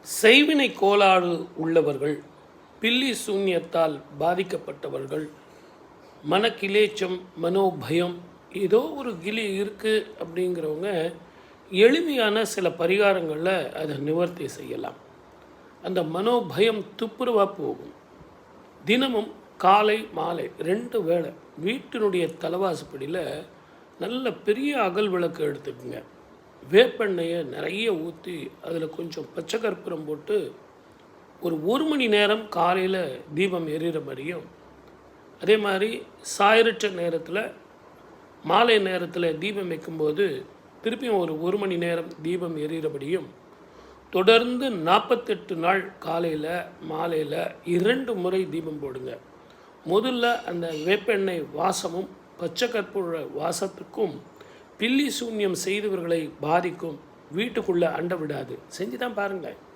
செய்வினை கோளாறு உள்ளவர்கள், பில்லி சூன்யத்தால் பாதிக்கப்பட்டவர்கள், மனக்கிலேச்சம், மனோபயம், ஏதோ ஒரு கிளி இருக்குது அப்படிங்கிறவங்க எளிமையான சில பரிகாரங்களில் அதை நிவர்த்தி செய்யலாம். அந்த மனோபயம் துப்புரவாக போகும். தினமும் காலை மாலை 2 வேளை வீட்டினுடைய தலைவாசப்படியில் நல்ல பெரிய அகல் விளக்கு எடுத்துக்கோங்க. வேப்பெண்ணெயை நிறைய ஊற்றி அதில் கொஞ்சம் பச்சை கற்பூரம் போட்டு ஒரு 1 மணி நேரம் காலையில் தீபம் எரிகிற மாதிரியும், அதே மாதிரி சாயரற்ற நேரத்தில் மாலை நேரத்தில் தீபம் வைக்கும்போது திருப்பியும் ஒரு 1 மணி நேரம் தீபம் எரிகிறபடியும் தொடர்ந்து 48 நாள் காலையில் மாலையில் 2 முறை தீபம் போடுங்க. முதல்ல அந்த வேப்பெண்ணெய் வாசமும் பச்சை கற்பூர வாசத்துக்கும் பில்லி சூன்யம் செய்தவர்களை பாதிக்கும், வீட்டுக்குள்ளே அண்ட விடாது. செஞ்சு தான் பாருங்கள்.